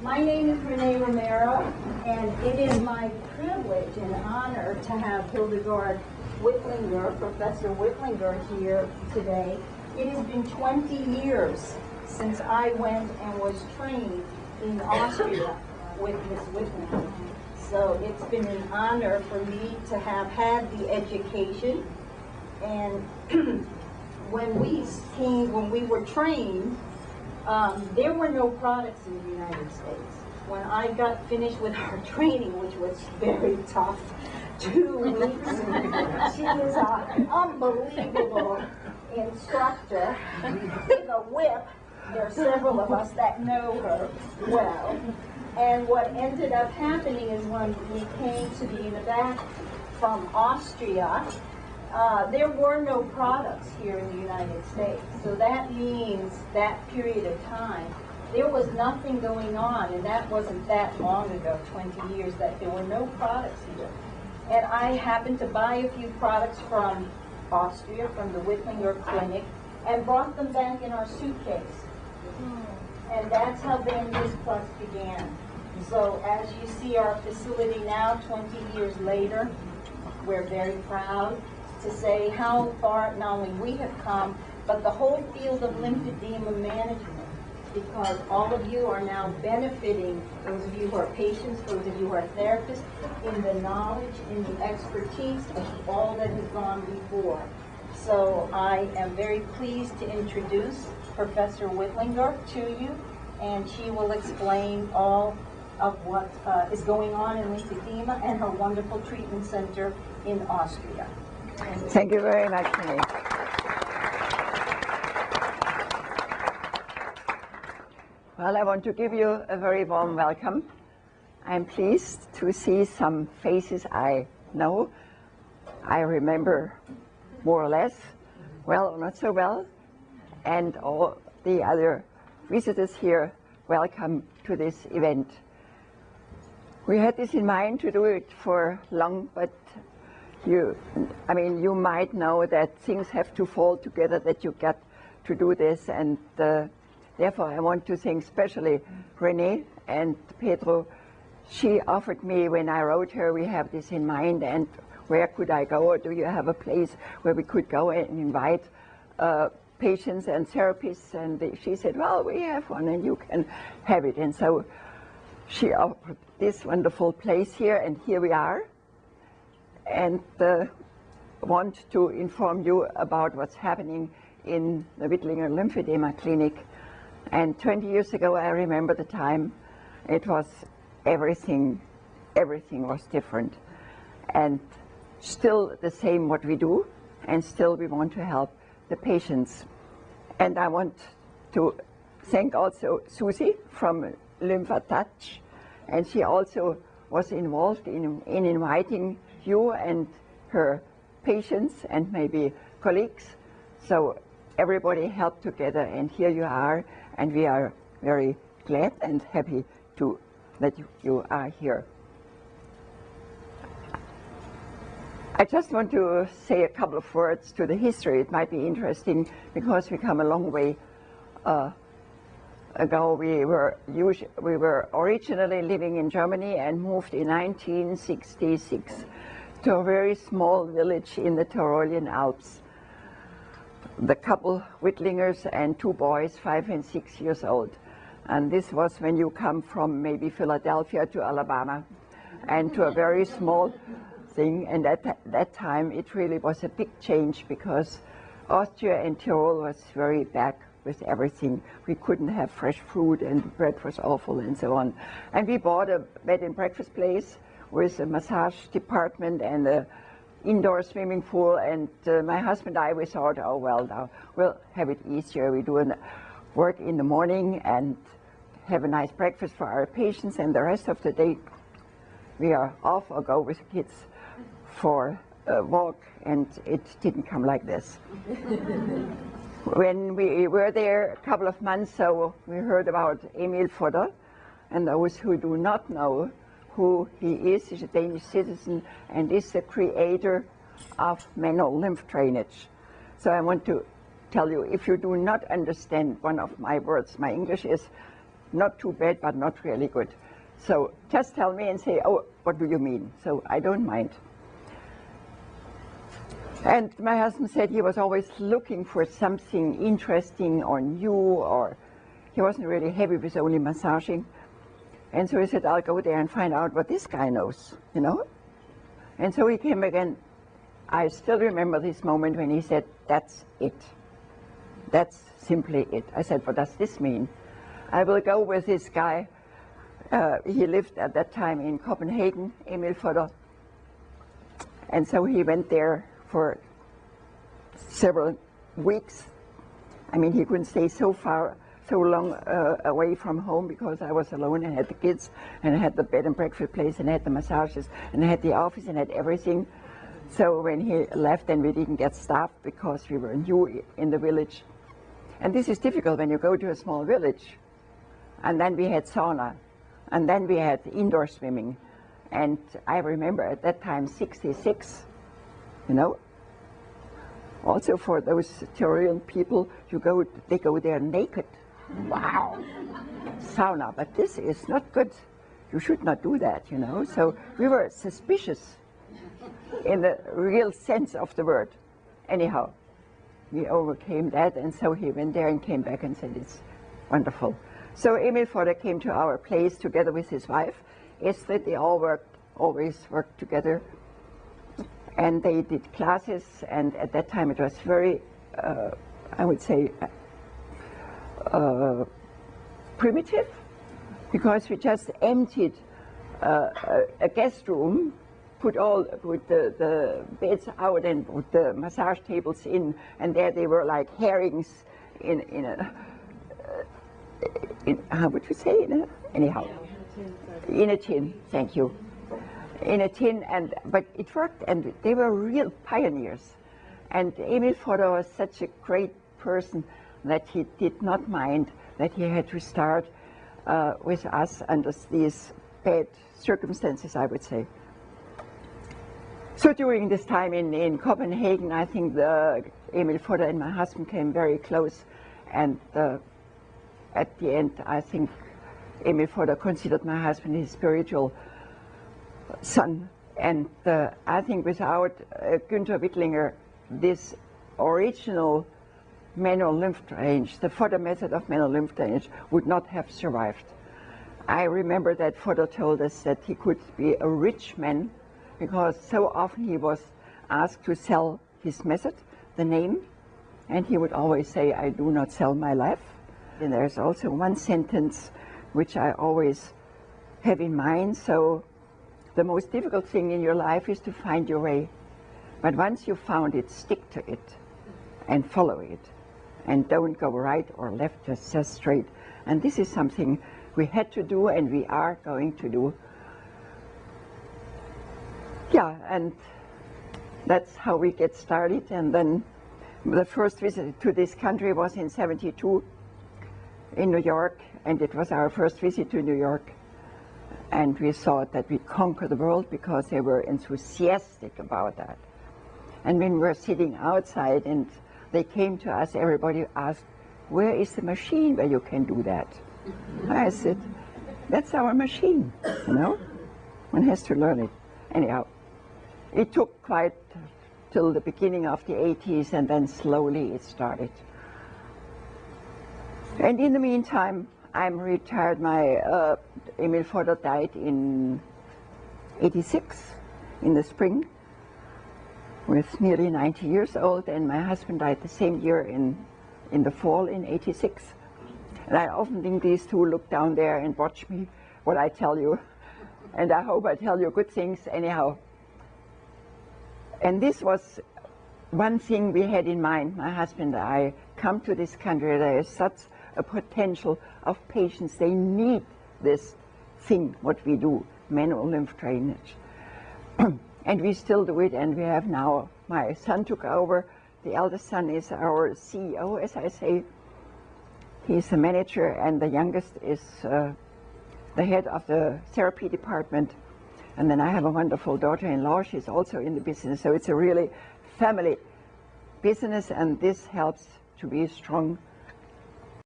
My name is Renee Romero, and it is my privilege and honor to have Hildegard Wittlinger, Professor Wittlinger, here today. It has been 20 years since I went and was trained in Austria with Ms. Wittlinger. So it's been an honor for me to have had the education. And when we were trained, there were no products in the United States. When I got finished with our training, which was very tough, 2 weeks, she was an unbelievable instructor with a whip. There are several of us that know her well. And what ended up happening is when we came to be back from Austria, there were no products here in the United States. So that means that period of time, there was nothing going on, and that wasn't that long ago, 20 years, that there were no products here. And I happened to buy a few products from Austria, from the Wittlinger Clinic, and brought them back in our suitcase. And that's how Bandages Plus began. So as you see our facility now, 20 years later, we're very proud to say how far not only we have come, but the whole field of lymphedema management, because all of you are now benefiting, those of you who are patients, those of you who are therapists, in the knowledge, in the expertise of all that has gone before. So I am very pleased to introduce Professor Wittlinger to you, and she will explain all of what is going on in lymphedema and her wonderful treatment center in Austria. Thank you very much, Renee. Well, I want to give you a very warm welcome. I'm pleased to see some faces I know. I remember more or less, well or not so well, and all the other visitors here, welcome to this event. We had this in mind to do it for long, but you might know that things have to fall together that you get to do this, and therefore I want to thank especially Renee and Pedro. She offered me, when I wrote her, we have this in mind, and where could I go, or do you have a place where we could go and invite patients and therapists? And she said, well, we have one and you can have it. And so she offered this wonderful place here, and here we are. And want to inform you about what's happening in the Wittlinger Lymphedema Clinic. And 20 years ago, I remember the time, it was everything was different. And still the same what we do, and still we want to help the patients. And I want to thank also Susie from Lymphatouch, and she also was involved in inviting you and her patients and maybe colleagues. So everybody helped together, and here you are, and we are very glad and happy that you are here. I just want to say a couple of words to the history. It might be interesting because we come a long way ago. We were originally living in Germany and moved in 1966 to a very small village in the Tyrolean Alps. The couple Wittlingers and 2 boys, 5 and 6 years old. And this was when you come from maybe Philadelphia to Alabama and to a very small thing. And at that time it really was a big change, because Austria and Tyrol was very back with everything. We couldn't have fresh fruit, and bread was awful, and so on. And we bought a bed and breakfast place with a massage department and a indoor swimming pool, and my husband and I, we thought, oh well, now we'll have it easier. We do work in the morning and have a nice breakfast for our patients, and the rest of the day we are off or go with the kids for a walk, and it didn't come like this. When we were there a couple of months, so we heard about Emil Fodder, and those who do not know who he is, he's a Danish citizen and is the creator of manual lymph drainage. So I want to tell you, if you do not understand one of my words, my English is not too bad, but not really good. So just tell me and say, oh, what do you mean? So I don't mind. And my husband said he was always looking for something interesting or new, or he wasn't really happy with only massaging. And so he said, I'll go there and find out what this guy knows, you know? And so he came again. I still remember this moment when he said, that's it. That's simply it. I said, what does this mean? I will go with this guy. He lived at that time in Copenhagen, Emil Fodder. And so he went there for several weeks. I mean, he couldn't stay so long away from home because I was alone and had the kids, and I had the bed and breakfast place, and I had the massages, and I had the office, and I had everything. So when he left, then we didn't get staff because we were new in the village. And this is difficult when you go to a small village. And then we had sauna, and then we had indoor swimming. And I remember at that time, 66, you know. Also for those Tyrolean people, they go there naked. Wow, sauna, but this is not good. You should not do that, you know. So we were suspicious in the real sense of the word. Anyhow, we overcame that, and so he went there and came back and said, it's wonderful. So Emil Fodder came to our place together with his wife, Estrid. They always worked together. And they did classes, and at that time it was very, I would say, primitive, because we just emptied a guest room, put the beds out and put the massage tables in, and there they were like herrings in how would you say, anyhow, in a tin, thank you. In a tin, but it worked, and they were real pioneers. And Emil Fodder was such a great person that he did not mind that he had to start with us under these bad circumstances, I would say. So during this time in Copenhagen, I think Emil Fodder and my husband came very close, and at the end, I think Emil Fodder considered my husband his spiritual son, and I think without Günther Wittlinger, this original manual lymph drainage, the Fodder method of manual lymph drainage, would not have survived. I remember that Fodder told us that he could be a rich man because so often he was asked to sell his method, the name, and he would always say, I do not sell my life. And there's also one sentence which I always have in mind. So the most difficult thing in your life is to find your way. But once you've found it, stick to it and follow it. And don't go right or left, just straight. And this is something we had to do and we are going to do. Yeah, and that's how we get started. And then the first visit to this country was in '72 in New York, and it was our first visit to New York. And we thought that we'd conquer the world because they were enthusiastic about that. And when we were sitting outside and they came to us, everybody asked, where is the machine where you can do that? I said, that's our machine, you know? One has to learn it. Anyhow, it took quite till the beginning of the 80s, and then slowly it started. And in the meantime, I'm retired. My Emil Fodder died in '86, in the spring, with nearly 90 years old, and my husband died the same year in the fall in '86. And I often think these two look down there and watch me, what I tell you, and I hope I tell you good things anyhow. And this was one thing we had in mind, my husband and I. Come to this country, there is such a potential of patients. They need this thing, what we do, manual lymph drainage. And we still do it, and we have now, my son took over. The eldest son is our CEO, as I say. He's the manager, and the youngest is the head of the therapy department. And then I have a wonderful daughter-in-law. She's also in the business. So it's a really family business, and this helps to be strong